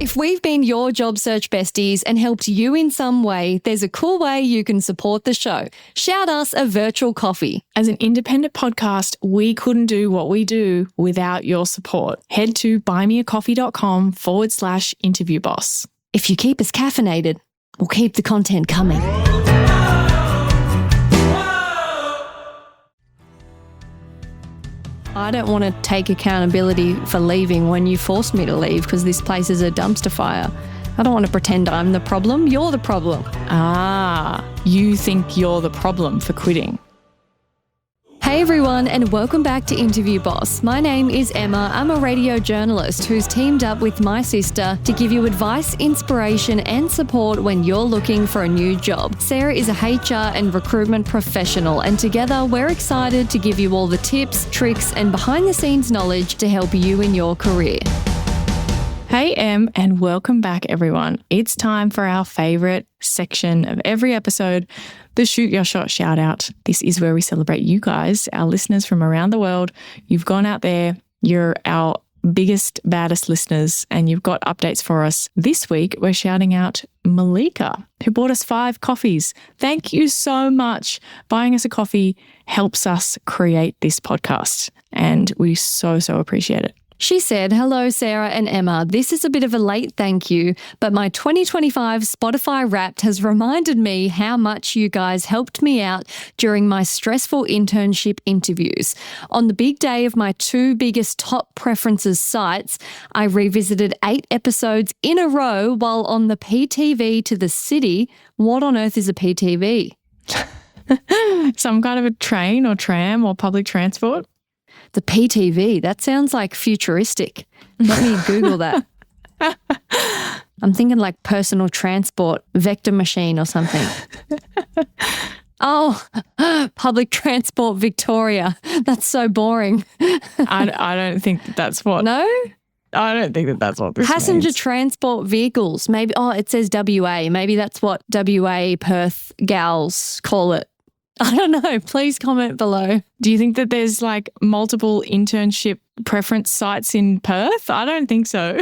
If we've been your job search besties and helped you in some way, there's a cool way you can support the show. Shout us a virtual coffee. As an independent podcast, we couldn't do what we do without your support. Head to buymeacoffee.com/interviewboss. If you keep us caffeinated, we'll keep the content coming. I don't want to take accountability for leaving when you forced me to leave because this place is a dumpster fire. I don't want to pretend I'm the problem. You're the problem. Ah, you think you're the problem for quitting. Hey everyone, and welcome back to Interview Boss. My name is Emma. I'm a radio journalist who's teamed up with my sister to give you advice, inspiration and support when you're looking for a new job. Sarah is a HR and recruitment professional, and together we're excited to give you all the tips, tricks and behind the scenes knowledge to help you in your career. Hey Em, and welcome back everyone. It's time for our favourite section of every episode, the Shoot Your Shot Shoutout. This is where we celebrate you guys, our listeners from around the world. You've gone out there, you're our biggest, baddest listeners, and you've got updates for us. This week, we're shouting out Molika, who bought us 5 coffees. Thank you so much. Buying us a coffee helps us create this podcast, and we so appreciate it. She said, "Hello, Sarah and Emma. This is a bit of a late thank you, but my 2025 Spotify Wrapped has reminded me how much you guys helped me out during my stressful internship interviews. On the big day of my 2 biggest top preferences sites, I revisited 8 episodes in a row while on the PTV to the city." What on earth is a PTV? Some kind of a train or tram or public transport. The PTV, that sounds like futuristic. Let me Google that. I'm thinking like personal transport, vector machine or something. Oh, public transport Victoria. That's so boring. I don't think that's what. No? I don't think that's what this Passenger means. transport vehicles. Maybe, it says WA. Maybe that's what WA Perth gals call it. I don't know. Please comment below. Do you think that there's like multiple internship preference sites in Perth? I don't think so.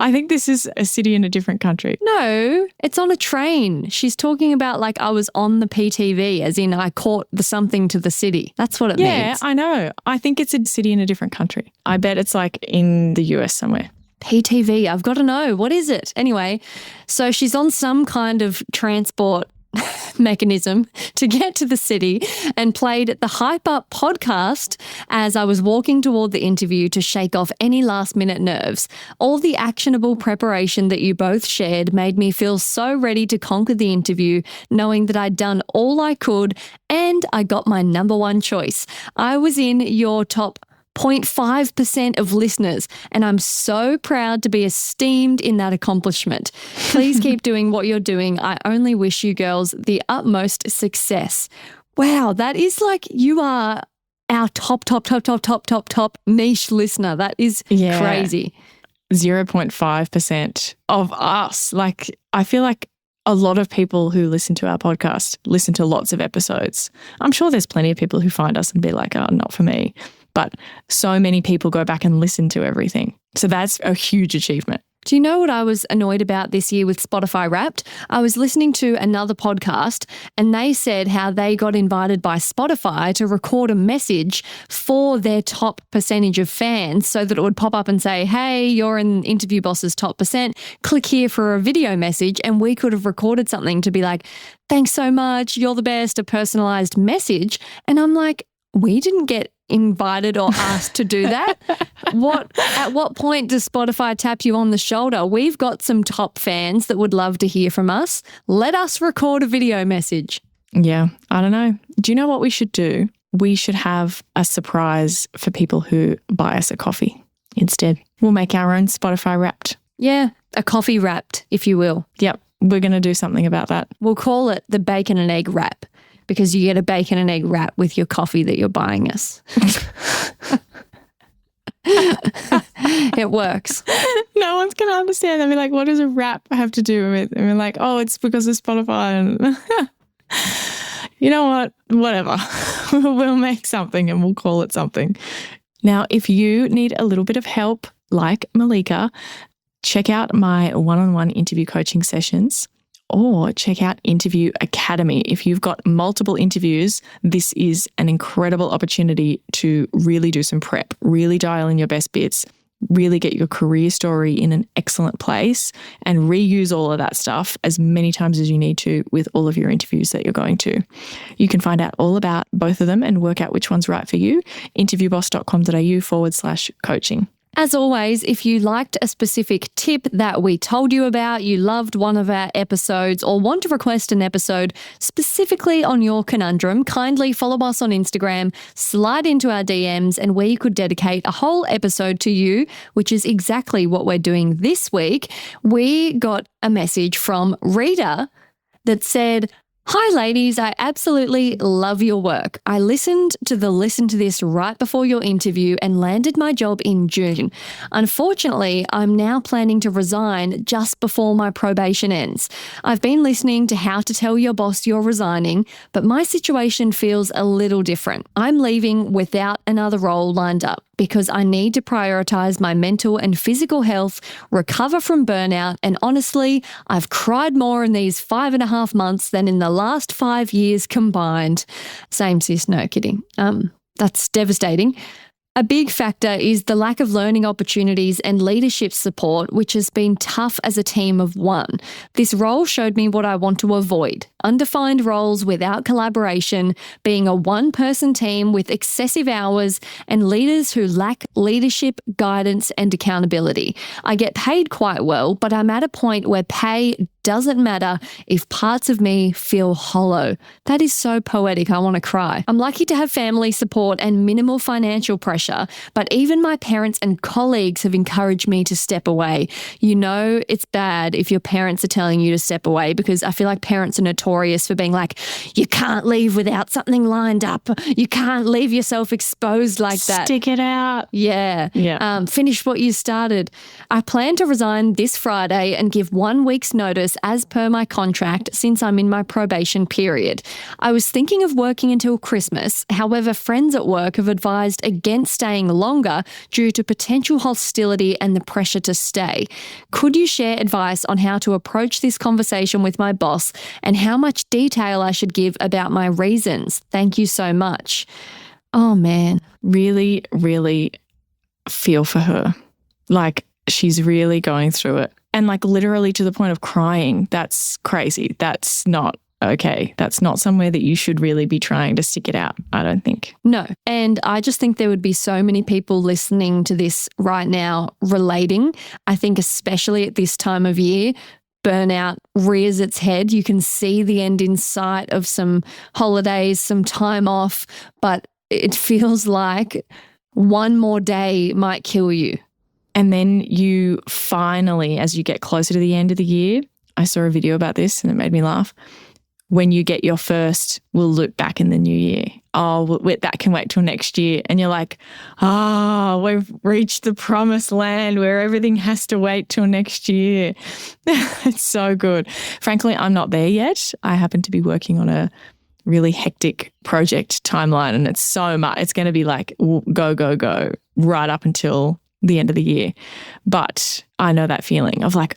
I think this is a city in a different country. No, it's on a train. She's talking about like I was on the PTV, as in I caught the something to the city. That's what it means. Yeah, I know. I think it's a city in a different country. I bet it's like in the US somewhere. PTV, I've got to know. What is it? Anyway, so she's on some kind of transport mechanism to get to the city and played the Hype Up podcast as I was walking toward the interview to shake off any last minute nerves. All the actionable preparation that you both shared made me feel so ready to conquer the interview, knowing that I'd done all I could and I got my number one choice. I was in your top 0.5% of listeners, and I'm so proud to be esteemed in that accomplishment. Please keep doing what you're doing. I only wish you girls the utmost success. Wow, that is like you are our top niche listener. That is crazy. 0.5% of us. Like, I feel like a lot of people who listen to our podcast listen to lots of episodes. I'm sure there's plenty of people who find us and be like, oh, not for me. But so many people go back and listen to everything. So that's a huge achievement. Do you know what I was annoyed about this year with Spotify Wrapped? I was listening to another podcast and they said how they got invited by Spotify to record a message for their top percentage of fans so that it would pop up and say, hey, you're in Interview Boss's top percent. Click here for a video message. And we could have recorded something to be like, thanks so much, you're the best, a personalized message. And I'm like, we didn't get invited or asked to do that. At what point does Spotify tap you on the shoulder? We've got some top fans that would love to hear from us. Let us record a video message. Yeah, I don't know. Do you know what we should do? We should have a surprise for people who buy us a coffee instead. We'll make our own Spotify Wrapped. Yeah, a coffee wrapped, if you will. Yep, we're going to do something about that. We'll call it the bacon and egg wrap, because you get a bacon and egg wrap with your coffee that you're buying us. It works. No one's going to understand. They'll be like, what does a wrap have to do with it? And we're like, oh, it's because of Spotify. And you know what? Whatever. We'll make something and we'll call it something. Now, if you need a little bit of help, like Molika, check out my one-on-one interview coaching sessions, or check out Interview Academy. If you've got multiple interviews, this is an incredible opportunity to really do some prep, really dial in your best bits, really get your career story in an excellent place, and reuse all of that stuff as many times as you need to with all of your interviews that you're going to. You can find out all about both of them and work out which one's right for you. interviewboss.com.au/coaching. As always, if you liked a specific tip that we told you about, you loved one of our episodes, or want to request an episode specifically on your conundrum, kindly follow us on Instagram, slide into our DMs, and we could dedicate a whole episode to you, which is exactly what we're doing this week. We got a message from Rita that said, "Hi ladies, I absolutely love your work. I listened to the Listen to This right before your interview and landed my job in June. Unfortunately, I'm now planning to resign just before my probation ends. I've been listening to How to Tell Your Boss You're Resigning, but my situation feels a little different. I'm leaving without another role lined up because I need to prioritize my mental and physical health, recover from burnout, and honestly, I've cried more in these 5.5 months than in the last 5 years combined." Same sis, no kidding. That's devastating. A big factor is the lack of learning opportunities and leadership support, which has been tough as a team of one. This role showed me what I want to avoid: undefined roles without collaboration, being a one-person team with excessive hours, and leaders who lack leadership, guidance, and accountability. I get paid quite well, but I'm at a point where pay doesn't matter if parts of me feel hollow. That is so poetic, I want to cry. I'm lucky to have family support and minimal financial pressure, but even my parents and colleagues have encouraged me to step away. You know it's bad if your parents are telling you to step away, because I feel like parents are notorious for being like, you can't leave without something lined up. You can't leave yourself exposed like that. Stick it out. Yeah. Finish what you started. I plan to resign this Friday and give 1 week's notice as per my contract, since I'm in my probation period. I was thinking of working until Christmas. However, friends at work have advised against staying longer due to potential hostility and the pressure to stay. Could you share advice on how to approach this conversation with my boss and how much detail I should give about my reasons? Thank you so much." Oh man, Really, really feel for her. Like, she's really going through it. And like literally to the point of crying. That's crazy. That's not okay. That's not somewhere that you should really be trying to stick it out, I don't think. No. And I just think there would be so many people listening to this right now relating. I think especially at this time of year, burnout rears its head. You can see the end in sight of some holidays, some time off, but it feels like one more day might kill you. And then you finally, as you get closer to the end of the year, I saw a video about this and it made me laugh. When you get your first, we'll look back in the new year. Oh, that can wait till next year. And you're like, we've reached the promised land where everything has to wait till next year. It's so good. Frankly, I'm not there yet. I happen to be working on a really hectic project timeline, and it's so much. It's going to be like go right up until the end of the year. But I know that feeling of like,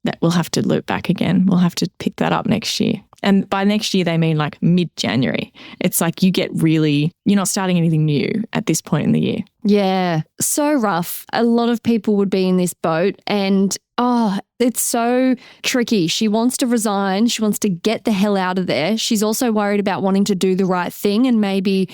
that we'll have to loop back again. We'll have to pick that up next year. And by next year, they mean like mid-January. It's like you're not starting anything new at this point in the year. Yeah, so rough. A lot of people would be in this boat, and it's so tricky. She wants to resign. She wants to get the hell out of there. She's also worried about wanting to do the right thing and maybe,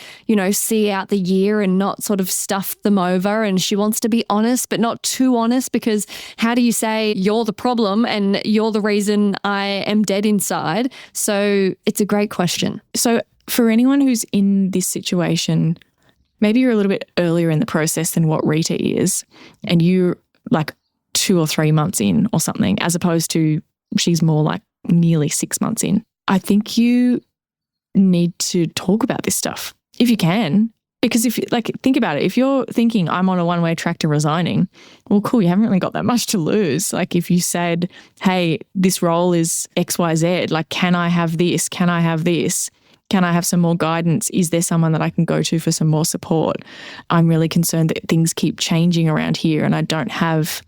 see out the year and not sort of stuff them over. And she wants to be honest, but not too honest, because how do you say you're the problem and you're the reason I am dead inside? So it's a great question. So for anyone who's in this situation, maybe you're a little bit earlier in the process than what Rita is, and you're like 2 or 3 months in or something, as opposed to she's more like nearly 6 months in. I think you need to talk about this stuff if you can, because think about it. If you're thinking I'm on a one-way track to resigning, well, cool, you haven't really got that much to lose. Like if you said, hey, this role is XYZ, like can I have this? Can I have this? Can I have some more guidance? Is there someone that I can go to for some more support? I'm really concerned that things keep changing around here and I don't have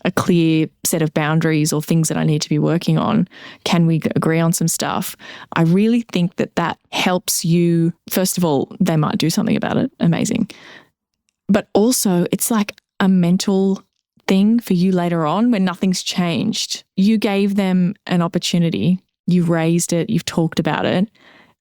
a clear set of boundaries or things that I need to be working on? Can we agree on some stuff? I really think that helps you. First of all, they might do something about it. Amazing. But also it's like a mental thing for you later on when nothing's changed. You gave them an opportunity. You've raised it. You've talked about it.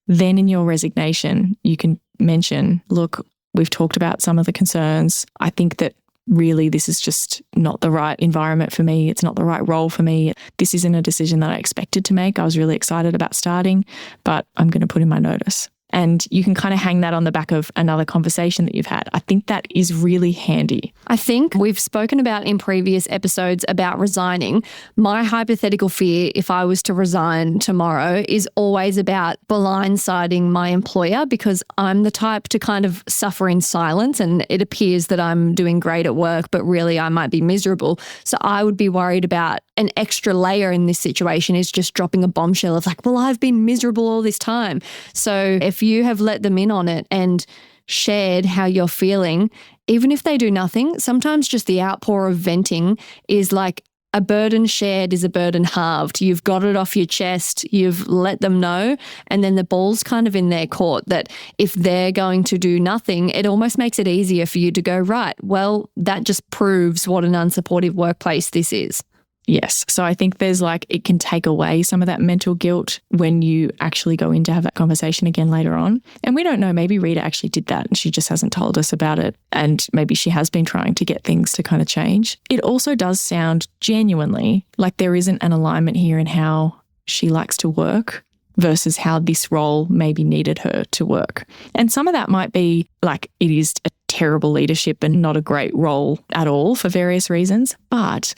Then in your resignation, you can mention, look, we've talked about some of the concerns. I think that really this is just not the right environment for me. It's not the right role for me. This isn't a decision that I expected to make. I was really excited about starting, but I'm going to put in my notice. And you can kind of hang that on the back of another conversation that you've had. I think that is really handy. I think we've spoken about in previous episodes about resigning. My hypothetical fear, if I was to resign tomorrow, is always about blindsiding my employer, because I'm the type to kind of suffer in silence, and it appears that I'm doing great at work, but really I might be miserable. So I would be worried about an extra layer in this situation is just dropping a bombshell of like, well, I've been miserable all this time. So if you have let them in on it and shared how you're feeling, even if they do nothing, sometimes just the outpour of venting is like a burden shared is a burden halved. You've got it off your chest, you've let them know, and then the ball's kind of in their court that if they're going to do nothing, it almost makes it easier for you to go, right, well, that just proves what an unsupportive workplace this is. Yes. So I think there's like, it can take away some of that mental guilt when you actually go in to have that conversation again later on. And we don't know, maybe Rita actually did that and she just hasn't told us about it. And maybe she has been trying to get things to kind of change. It also does sound genuinely like there isn't an alignment here in how she likes to work versus how this role maybe needed her to work. And some of that might be like it is a terrible leadership and not a great role at all for various reasons. But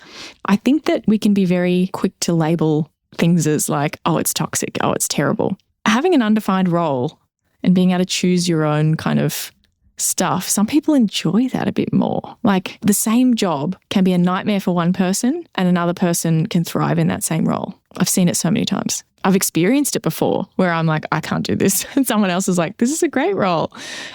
I think that we can be very quick to label things as like, oh, it's toxic, oh, it's terrible. Having an undefined role and being able to choose your own kind of stuff, some people enjoy that a bit more. Like the same job can be a nightmare for one person and another person can thrive in that same role. I've seen it so many times. I've experienced it before where I'm like, I can't do this. And someone else is like, this is a great role.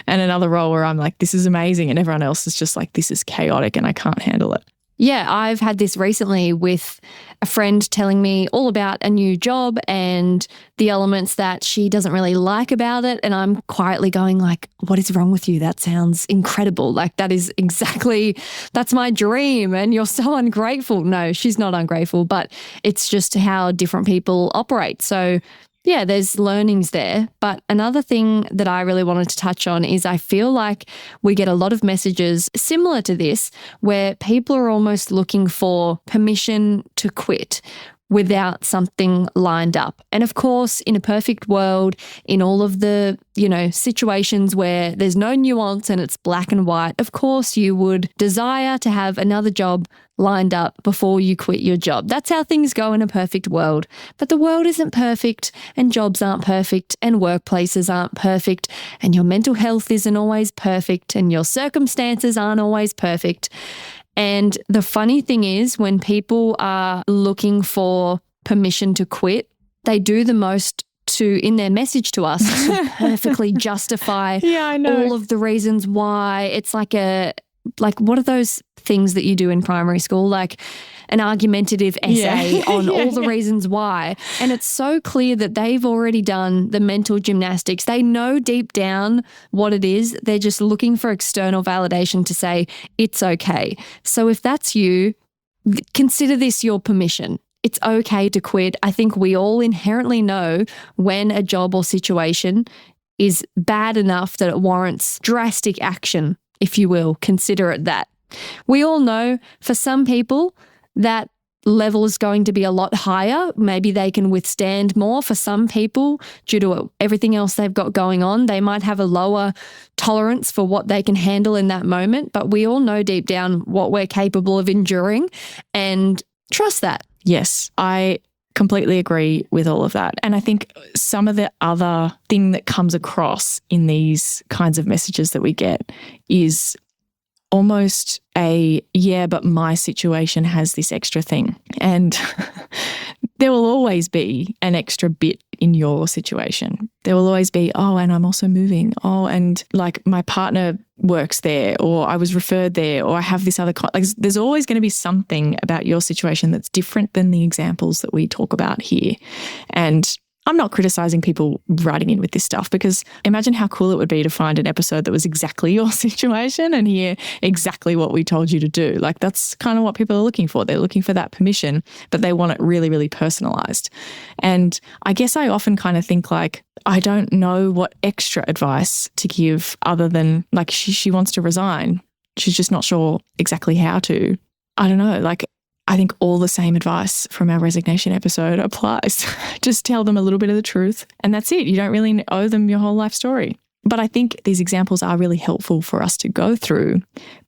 And another role where I'm like, this is amazing. And everyone else is just like, this is chaotic and I can't handle it. Yeah, I've had this recently with a friend telling me all about a new job and the elements that she doesn't really like about it. And I'm quietly going like, what is wrong with you? That sounds incredible. Like that's my dream and you're so ungrateful. No, she's not ungrateful, but it's just how different people operate. So yeah, there's learnings there. But another thing that I really wanted to touch on is I feel like we get a lot of messages similar to this where people are almost looking for permission to quit without something lined up. And of course, in a perfect world, in all of the, situations where there's no nuance and it's black and white, of course you would desire to have another job lined up before you quit your job. That's how things go in a perfect world. But the world isn't perfect and jobs aren't perfect and workplaces aren't perfect and your mental health isn't always perfect and your circumstances aren't always perfect. And the funny thing is when people are looking for permission to quit, they do the most in their message to us to perfectly justify all of the reasons why. It's like what are those things that you do in primary school? Like an argumentative essay on all the reasons why. And it's so clear that they've already done the mental gymnastics. They know deep down what it is. They're just looking for external validation to say it's okay. So if that's you, consider this your permission. It's okay to quit. I think we all inherently know when a job or situation is bad enough that it warrants drastic action, if you will. Consider it that. We all know for some people that level is going to be a lot higher. Maybe they can withstand more. For some people, due to everything else they've got going on, they might have a lower tolerance for what they can handle in that moment. But we all know deep down what we're capable of enduring and trust that. Yes, I completely agree with all of that. And I think some of the other thing that comes across in these kinds of messages that we get is almost but my situation has this extra thing. And there will always be an extra bit in your situation. There will always be, oh, and I'm also moving. Oh, and like my partner works there, or I was referred there, or I have this other, like there's always going to be something about your situation that's different than the examples that we talk about here. And I'm not criticizing people writing in with this stuff, because imagine how cool it would be to find an episode that was exactly your situation and hear exactly what we told you to do. Like that's kind of what people are looking for. They're looking for that permission, but they want it really, really personalized. And I guess I often kind of think like, I don't know what extra advice to give other than like she wants to resign. She's just not sure exactly how to. I don't know, like I think all the same advice from our resignation episode applies. Just tell them a little bit of the truth and that's it. You don't really owe them your whole life story. But I think these examples are really helpful for us to go through,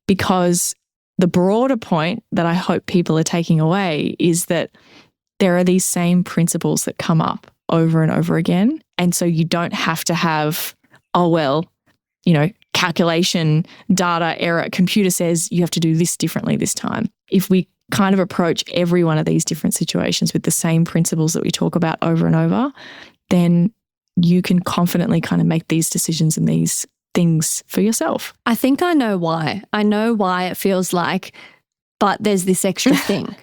because the broader point that I hope people are taking away is that there are these same principles that come up over and over again. And so you don't have to have, oh, well, you know, calculation, data, error, computer says you have to do this differently this time. If we kind of approach every one of these different situations with the same principles that we talk about over and over, then you can confidently kind of make these decisions and these things for yourself. I think I know why. I know why it feels like, but there's this extra thing.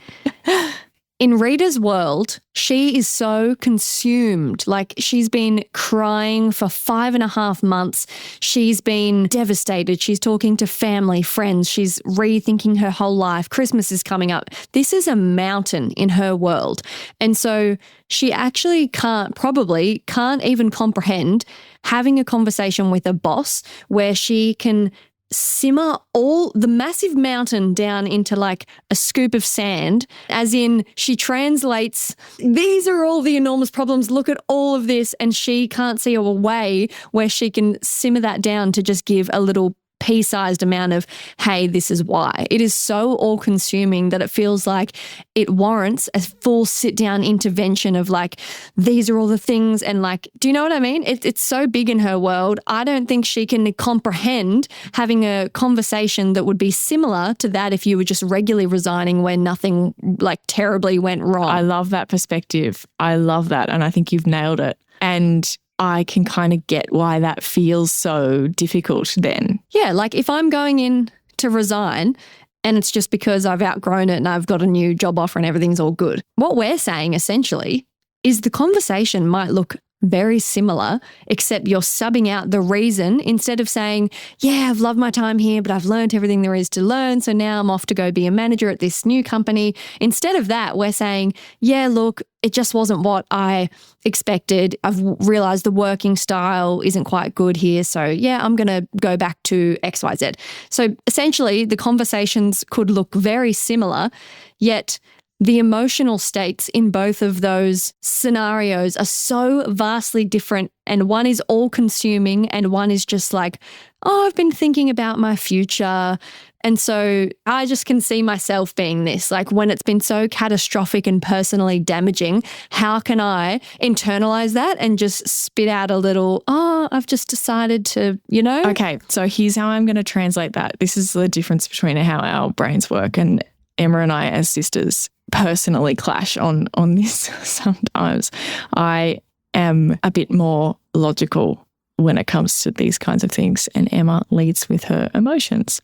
In Rita's world, she is so consumed. Like she's been crying for 5.5 months. She's been devastated. She's talking to family, friends. She's rethinking her whole life. Christmas is coming up. This is a mountain in her world. And so she actually probably can't even comprehend having a conversation with a boss where she can simmer all the massive mountain down into like a scoop of sand, as in she translates, these are all the enormous problems, look at all of this, and she can't see a way where she can simmer that down to just give a little pea-sized amount of, hey, this is why. It is so all-consuming that it feels like it warrants a full sit-down intervention of like, these are all the things, and like, do you know what I mean? It's so big in her world. I don't think she can comprehend having a conversation that would be similar to that if you were just regularly resigning when nothing like terribly went wrong. I love that perspective. I love that. And I think you've nailed it. And I can kind of get why that feels so difficult then. Yeah, like if I'm going in to resign and it's just because I've outgrown it and I've got a new job offer and everything's all good. What we're saying essentially is the conversation might look very similar, except you're subbing out the reason instead of saying, yeah, I've loved my time here, but I've learned everything there is to learn. So now I'm off to go be a manager at this new company. Instead of that, we're saying, yeah, look, it just wasn't what I expected. I've realized the working style isn't quite good here. So yeah, I'm going to go back to XYZ. So essentially the conversations could look very similar, yet the emotional states in both of those scenarios are so vastly different, and one is all-consuming and one is just like, oh, I've been thinking about my future. And so I just can see myself being this, like when it's been so catastrophic and personally damaging, how can I internalize that and just spit out a little, oh, I've just decided to, you know? Okay, so here's how I'm going to translate that. This is the difference between how our brains work, and Emma and I as sisters personally clash on this sometimes. I am a bit more logical when it comes to these kinds of things, and Emma leads with her emotions.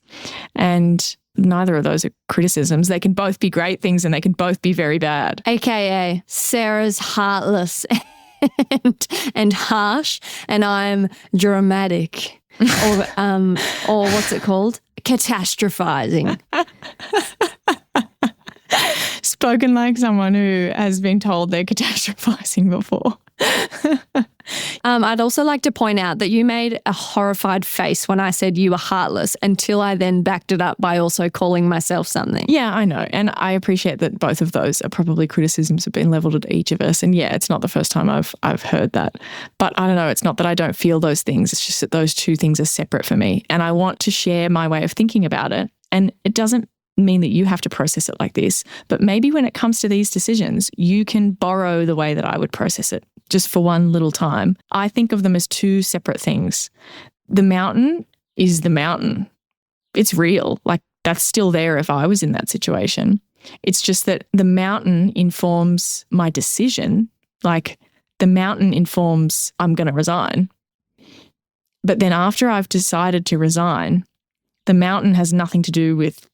And neither of those are criticisms. They can both be great things and they can both be very bad. AKA Sarah's heartless and harsh, and I'm dramatic. Or what's it called? Catastrophizing. Spoken like someone who has been told they're catastrophizing before. I'd also like to point out that you made a horrified face when I said you were heartless, until I then backed it up by also calling myself something. Yeah, I know. And I appreciate that both of those are probably criticisms have been leveled at each of us. And yeah, it's not the first time I've heard that. But I don't know, it's not that I don't feel those things. It's just that those two things are separate for me. And I want to share my way of thinking about it. And it doesn't mean that you have to process it like this, but maybe when it comes to these decisions, you can borrow the way that I would process it just for one little time. I think of them as two separate things. The mountain is the mountain. It's real. Like that's still there if I was in that situation. It's just that the mountain informs my decision. Like the mountain informs I'm going to resign. But then after I've decided to resign, the mountain has nothing to do with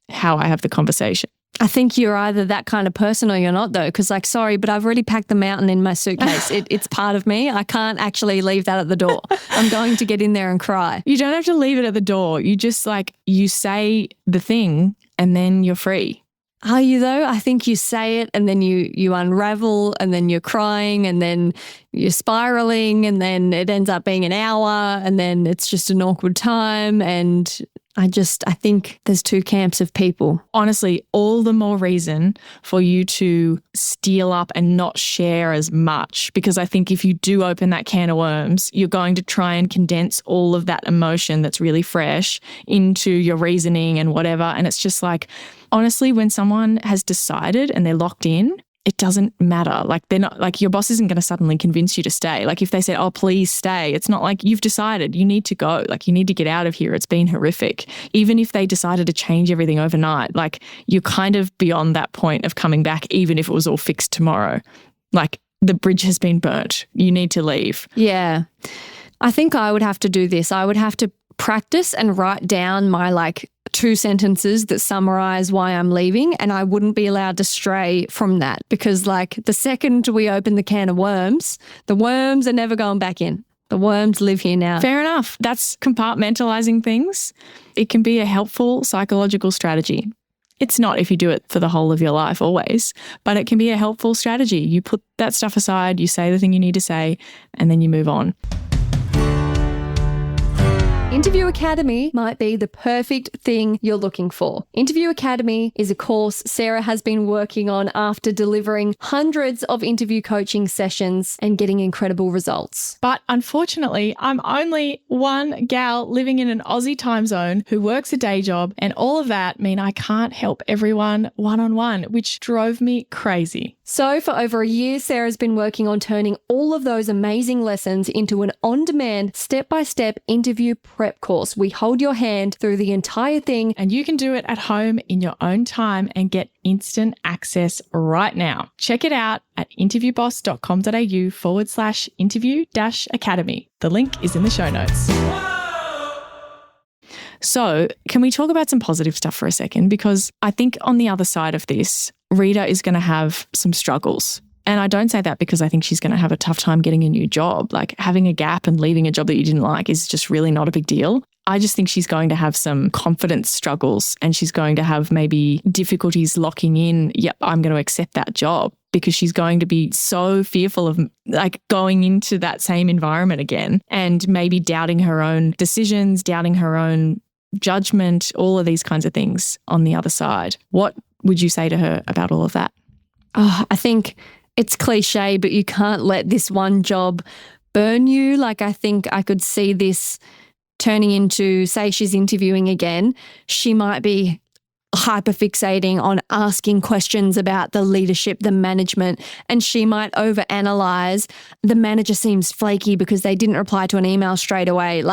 how I have the conversation. I think you're either that kind of person or you're not, though, because sorry, but I've already packed the mountain in my suitcase. It's part of me. I can't actually leave that at the door. I'm going to get in there and cry. You don't have to leave it at the door. You just you say the thing and then you're free. Are you though? I think you say it and then you unravel and then you're crying and then you're spiraling and then it ends up being an hour and then it's just an awkward time. And I think there's two camps of people. Honestly, all the more reason for you to steel up and not share as much, because I think if you do open that can of worms, you're going to try and condense all of that emotion that's really fresh into your reasoning and whatever. And it's just honestly, when someone has decided and they're locked in, it doesn't matter. They're not your boss isn't going to suddenly convince you to stay. If they said, oh, please stay, it's not like you've decided you need to go. You need to get out of here. It's been horrific. Even if they decided to change everything overnight, you're kind of beyond that point of coming back, even if it was all fixed tomorrow. The bridge has been burnt. You need to leave. Yeah. I think I would have to do this. I would have to practice and write down my 2 sentences that summarize why I'm leaving, and I wouldn't be allowed to stray from that because the second we open the can of worms, the worms are never going back in. The worms live here now. Fair enough. That's compartmentalizing things. It can be a helpful psychological strategy. It's not if you do it for the whole of your life always, but it can be a helpful strategy. You put that stuff aside, you say the thing you need to say, and then you move on. Interview Academy might be the perfect thing you're looking for. Interview Academy is a course Sarah has been working on after delivering hundreds of interview coaching sessions and getting incredible results. But unfortunately, I'm only one gal living in an Aussie time zone who works a day job, and all of that mean I can't help everyone one-on-one, which drove me crazy. So for over a year, Sarah's been working on turning all of those amazing lessons into an on-demand, step-by-step interview prep course. We hold your hand through the entire thing. And you can do it at home in your own time and get instant access right now. Check it out at interviewboss.com.au/interview-academy. The link is in the show notes. So can we talk about some positive stuff for a second? Because I think on the other side of this, Rita is going to have some struggles. And I don't say that because I think she's going to have a tough time getting a new job. Having a gap and leaving a job that you didn't like is just really not a big deal. I just think she's going to have some confidence struggles and she's going to have maybe difficulties locking in, yep, I'm going to accept that job, because she's going to be so fearful of going into that same environment again and maybe doubting her own decisions, doubting her own judgment, all of these kinds of things on the other side. What would you say to her about all of that? Oh, I think it's cliche, but you can't let this one job burn you. I think I could see this turning into, say she's interviewing again, she might be hyperfixating on asking questions about the leadership, the management, and she might overanalyze. The manager seems flaky because they didn't reply to an email straight away.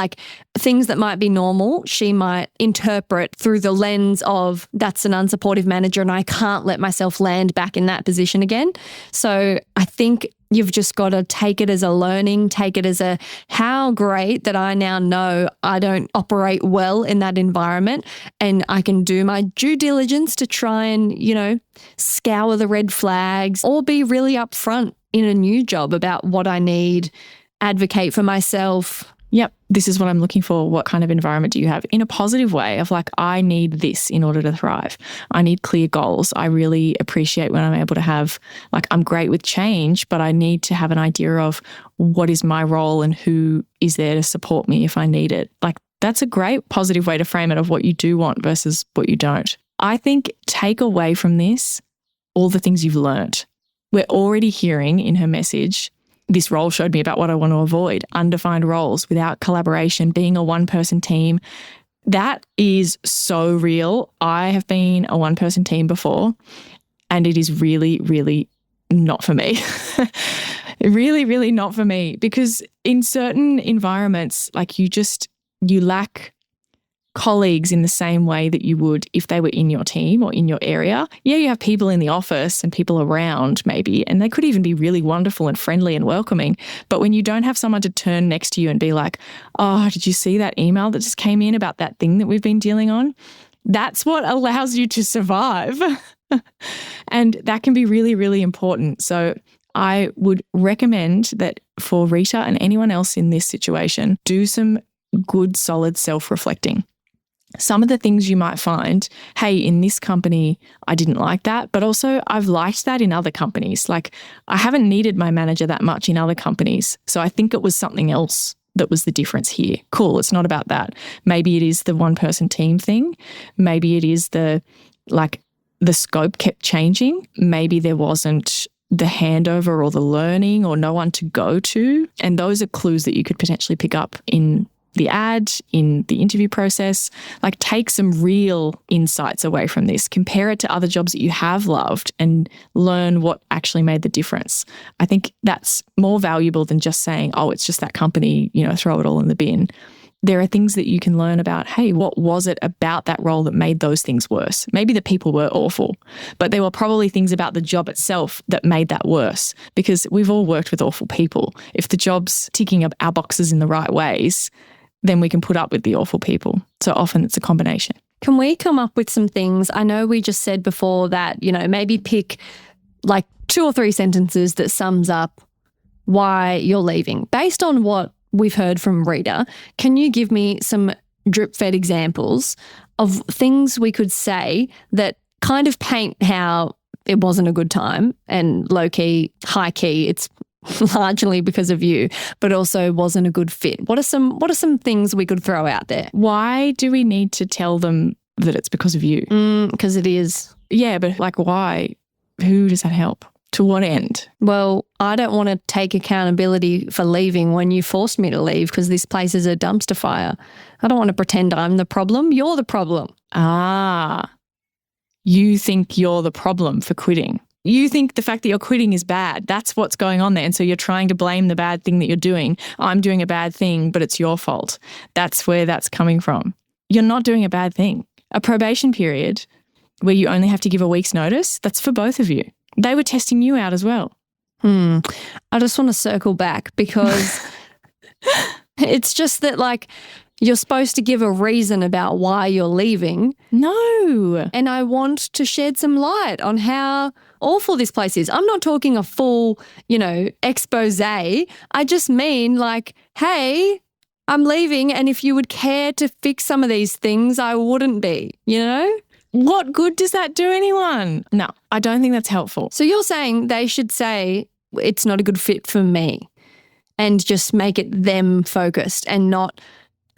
Things that might be normal, she might interpret through the lens of that's an unsupportive manager and I can't let myself land back in that position again. So I think you've just got to take it as a learning, take it as a how great that I now know I don't operate well in that environment and I can do my due diligence to try and, scour the red flags or be really upfront in a new job about what I need, advocate for myself. Yep, this is what I'm looking for. What kind of environment do you have? In a positive way of I need this in order to thrive. I need clear goals. I really appreciate when I'm able to have, I'm great with change, but I need to have an idea of what is my role and who is there to support me if I need it. That's a great positive way to frame it of what you do want versus what you don't. I think take away from this all the things you've learnt. We're already hearing in her message, this role showed me about what I want to avoid, undefined roles, without collaboration, being a one-person team. That is so real. I have been a one-person team before, and it is really, really not for me. Really, really not for me, because in certain environments, you lack colleagues in the same way that you would if they were in your team or in your area. Yeah, you have people in the office and people around maybe, and they could even be really wonderful and friendly and welcoming. But when you don't have someone to turn next to you and be like, oh, did you see that email that just came in about that thing that we've been dealing on? That's what allows you to survive. And that can be really, really important. So I would recommend that for Rita and anyone else in this situation, do some good, solid self-reflecting. Some of the things you might find, hey, in this company, I didn't like that, but also I've liked that in other companies. Like I haven't needed my manager that much in other companies. So I think it was something else that was the difference here. Cool, it's not about that. Maybe it is the one-person team thing. Maybe it is the scope kept changing. Maybe there wasn't the handover or the learning or no one to go to. And those are clues that you could potentially pick up in the ad, in the interview process. Like take some real insights away from this. Compare it to other jobs that you have loved and learn what actually made the difference. I think that's more valuable than just saying, oh, it's just that company, throw it all in the bin. There are things that you can learn about, hey, what was it about that role that made those things worse? Maybe the people were awful, but there were probably things about the job itself that made that worse because we've all worked with awful people. If the job's ticking up our boxes in the right ways, then we can put up with the awful people. So often it's a combination. Can we come up with some things? I know we just said before that, maybe pick like 2 or 3 sentences that sums up why you're leaving. Based on what we've heard from Rita, can you give me some drip-fed examples of things we could say that kind of paint how it wasn't a good time and low-key, high-key, it's largely because of you, but also wasn't a good fit? What are some things we could throw out there? Why do we need to tell them that it's because of you? Because it is. Yeah, but why? Who does that help? To what end? Well, I don't want to take accountability for leaving when you forced me to leave because this place is a dumpster fire. I don't want to pretend I'm the problem. You're the problem. Ah, you think you're the problem for quitting. You think the fact that you're quitting is bad. That's what's going on there. And so you're trying to blame the bad thing that you're doing. I'm doing a bad thing, but it's your fault. That's where that's coming from. You're not doing a bad thing. A probation period where you only have to give a week's notice, that's for both of you. They were testing you out as well. I just want to circle back because it's just that you're supposed to give a reason about why you're leaving. No. And I want to shed some light on how awful this place is. I'm not talking a full, expose. I just mean hey, I'm leaving and if you would care to fix some of these things, I wouldn't be, What good does that do anyone? No, I don't think that's helpful. So you're saying they should say it's not a good fit for me and just make it them focused and not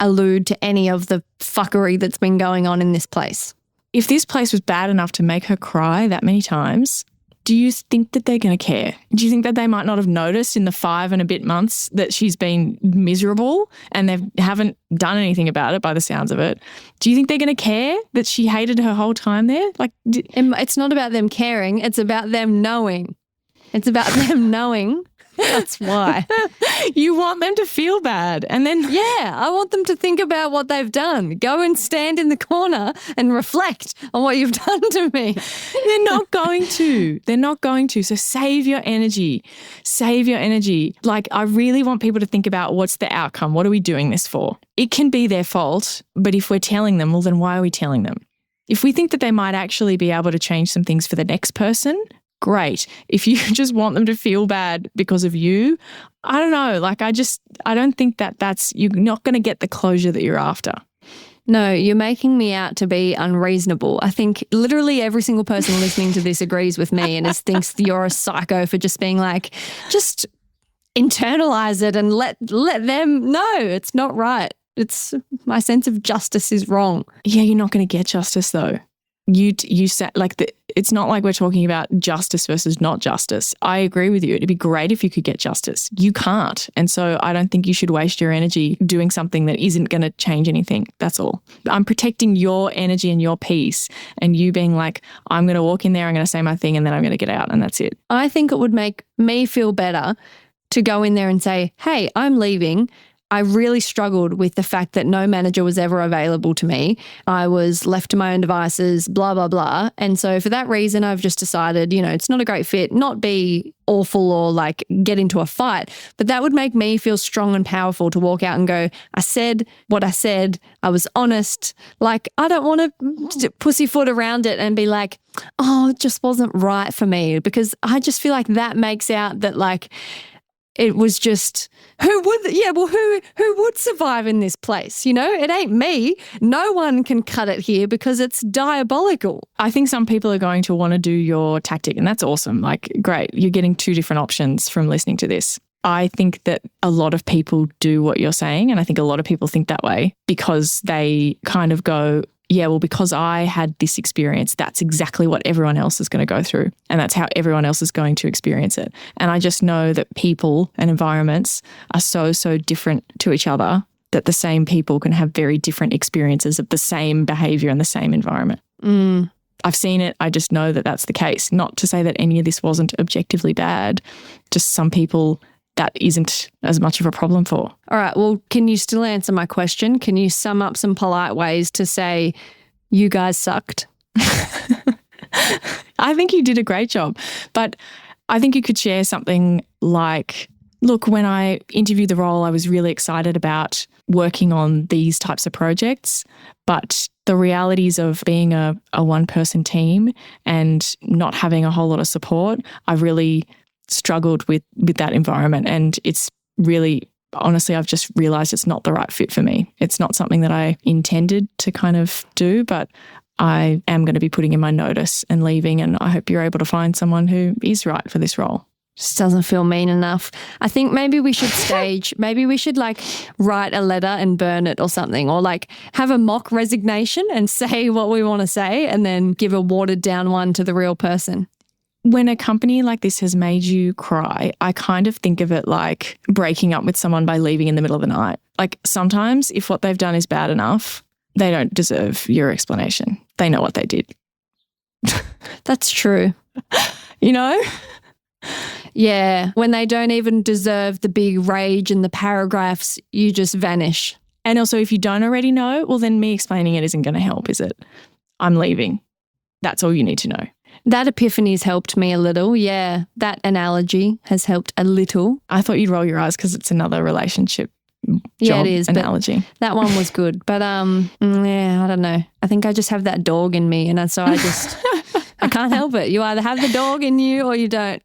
allude to any of the fuckery that's been going on in this place. If this place was bad enough to make her cry that many times, do you think that they're going to care? Do you think that they might not have noticed in the 5 and a bit months that she's been miserable and they haven't done anything about it by the sounds of it? Do you think they're going to care that she hated her whole time there? It's not about them caring. It's about them knowing. It's about them knowing. That's why. You want them to feel bad. And then, yeah, I want them to think about what they've done. Go and stand in the corner and reflect on what you've done to me. They're not going to. They're not going to. So save your energy. Save your energy. I really want people to think about what's the outcome? What are we doing this for? It can be their fault, but if we're telling them, well, then why are we telling them? If we think that they might actually be able to change some things for the next person, great. If you just want them to feel bad because of you, I don't know. I don't think you're not going to get the closure that you're after. No, you're making me out to be unreasonable. I think literally every single person listening to this agrees with me and thinks you're a psycho for just being just internalize it and let them know it's not right. It's my sense of justice is wrong. Yeah, you're not going to get justice though. You said it's not like we're talking about justice versus not justice. I agree with you. It'd be great if you could get justice. You can't. And so I don't think you should waste your energy doing something that isn't going to change anything. That's all. I'm protecting your energy and your peace and you being I'm going to walk in there, I'm going to say my thing and then I'm going to get out and that's it. I think it would make me feel better to go in there and say, hey, I'm leaving. I really struggled with the fact that no manager was ever available to me. I was left to my own devices, blah, blah, blah. And so for that reason, I've just decided, it's not a great fit, not be awful or like get into a fight, but that would make me feel strong and powerful to walk out and go, I said what I said. I was honest. Like, I don't want to pussyfoot around it and be like, oh, it just wasn't right for me, because I just feel like that makes out that like, it was just, who would survive in this place? It ain't me. No one can cut it here because it's diabolical. I think some people are going to want to do your tactic, and that's awesome. Like, great. You're getting two different options from listening to this. I think that a lot of people do what you're saying, and I think a lot of people think that way because they kind of go, yeah, well, because I had this experience, that's exactly what everyone else is going to go through. And that's how everyone else is going to experience it. And I just know that people and environments are so, so different to each other that the same people can have very different experiences of the same behavior in the same environment. I've seen it. I just know that that's the case. Not to say that any of this wasn't objectively bad, just some people that isn't as much of a problem for. All right. Well, can you still answer my question? Can you sum up some polite ways to say you guys sucked? I think you did a great job, but I think you could share something like, look, when I interviewed the role, I was really excited about working on these types of projects, but the realities of being a one-person team and not having a whole lot of support, I really struggled with that environment. And it's really, honestly, I've just realized it's not the right fit for me. It's not something that I intended to kind of do, but I am going to be putting in my notice and leaving. And I hope you're able to find someone who is right for this role. Just doesn't feel mean enough. I think maybe we should maybe we should like write a letter and burn it or something, or like have a mock resignation and say what we want to say and then give a watered down one to the real person. When a company like this has made you cry, I kind of think of it like breaking up with someone by leaving in the middle of the night. Like, sometimes if what they've done is bad enough, they don't deserve your explanation. They know what they did. That's true. Yeah. When they don't even deserve the big rage and the paragraphs, you just vanish. And also, if you don't already know, well, then me explaining it isn't going to help, is it? I'm leaving. That's all you need to know. That epiphany's helped me a little. Yeah, that analogy has helped a little. I thought you'd roll your eyes because it's another relationship job it is, analogy. That one was good. But yeah, I don't know. I think I just have that dog in me, and so I can't help it. You either have the dog in you or you don't.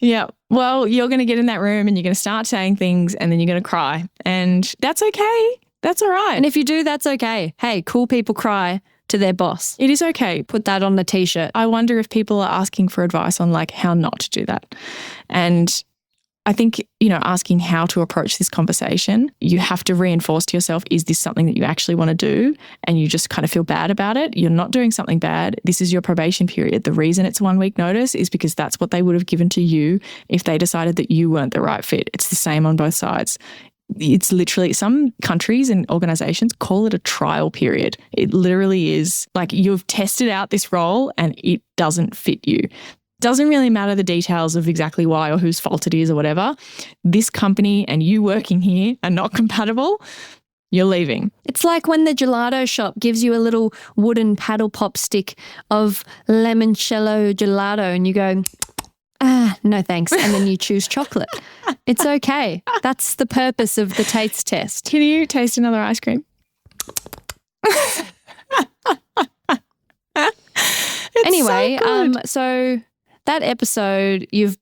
Yeah. Well, you're going to get in that room and you're going to start saying things and then you're going to cry. And that's okay. That's all right. And if you do, that's okay. Hey, cool people cry to their boss. It is okay. Put that on the t-shirt. I wonder if people are asking for advice on like how not to do that. And I think, asking how to approach this conversation, you have to reinforce to yourself, is this something that you actually want to do? And you just kind of feel bad about it. You're not doing something bad. This is your probation period. The reason it's a 1 week notice is because that's what they would have given to you if they decided that you weren't the right fit. It's the same on both sides. It's literally, some countries and organizations call it a trial period. It literally is like, you've tested out this role and it doesn't fit you. Doesn't really matter the details of exactly why or whose fault it is or whatever. This company and you working here are not compatible. You're leaving. It's like when the gelato shop gives you a little wooden paddle pop stick of limoncello gelato and you go, no thanks. And then you choose chocolate. It's okay. That's the purpose of the taste test. Can you taste another ice cream? Anyway, so that episode, you've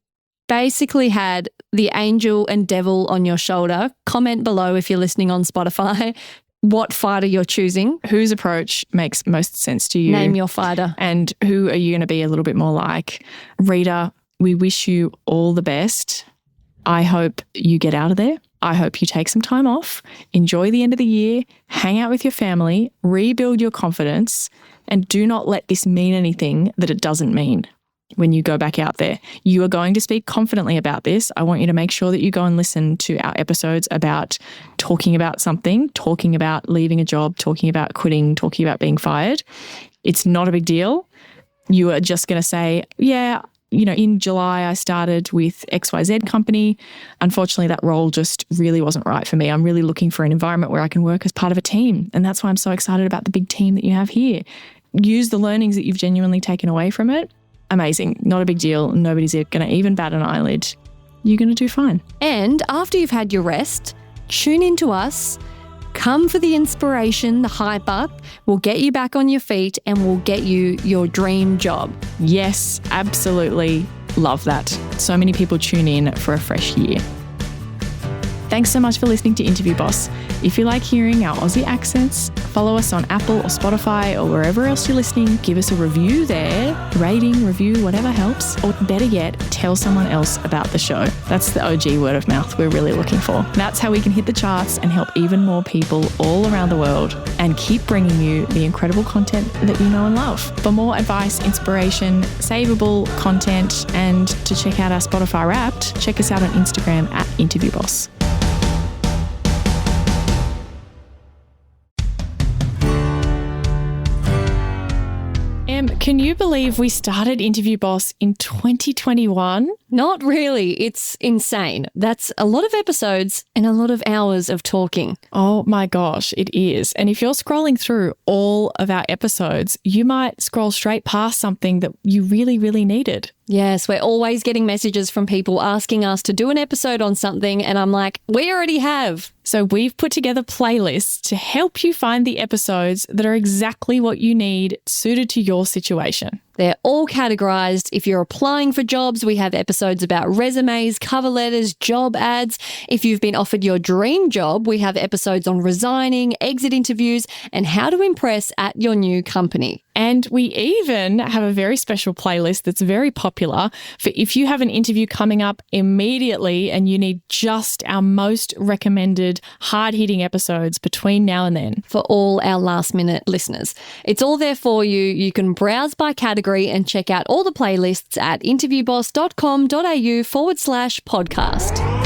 basically had the angel and devil on your shoulder. Comment below if you're listening on Spotify what fighter you're choosing. Whose approach makes most sense to you? Name your fighter. And who are you going to be a little bit more like? Rita, we wish you all the best. I hope you get out of there. I hope you take some time off, enjoy the end of the year, hang out with your family, rebuild your confidence, and do not let this mean anything that it doesn't mean when you go back out there. You are going to speak confidently about this. I want you to make sure that you go and listen to our episodes about talking about something, talking about leaving a job, talking about quitting, talking about being fired. It's not a big deal. You are just going to say, yeah, In July, I started with XYZ company. Unfortunately, that role just really wasn't right for me. I'm really looking for an environment where I can work as part of a team. And that's why I'm so excited about the big team that you have here. Use the learnings that you've genuinely taken away from it. Amazing. Not a big deal. Nobody's going to even bat an eyelid. You're going to do fine. And after you've had your rest, tune into us. Come for the inspiration, the hype up. We'll get you back on your feet and we'll get you your dream job. Yes, absolutely. Love that. So many people tune in for a fresh year. Thanks so much for listening to Interview Boss. If you like hearing our Aussie accents, follow us on Apple or Spotify or wherever else you're listening. Give us a review there, rating, review, whatever helps. Or better yet, tell someone else about the show. That's the OG word of mouth we're really looking for. That's how we can hit the charts and help even more people all around the world and keep bringing you the incredible content that you know and love. For more advice, inspiration, savable content, and to check out our Spotify Wrapped, check us out on Instagram at InterviewBoss. Can you believe we started Interview Boss in 2021? Not really. It's insane. That's a lot of episodes and a lot of hours of talking. Oh my gosh, it is. And if you're scrolling through all of our episodes, you might scroll straight past something that you really, really needed. Yes, we're always getting messages from people asking us to do an episode on something, and I'm like, we already have. So we've put together playlists to help you find the episodes that are exactly what you need, suited to your situation. They're all categorized. If you're applying for jobs, we have episodes about resumes, cover letters, job ads. If you've been offered your dream job, we have episodes on resigning, exit interviews, and how to impress at your new company. And we even have a very special playlist that's very popular for if you have an interview coming up immediately and you need just our most recommended hard-hitting episodes between now and then. For all our last-minute listeners. It's all there for you. You can browse by category and check out all the playlists at interviewboss.com.au/podcast.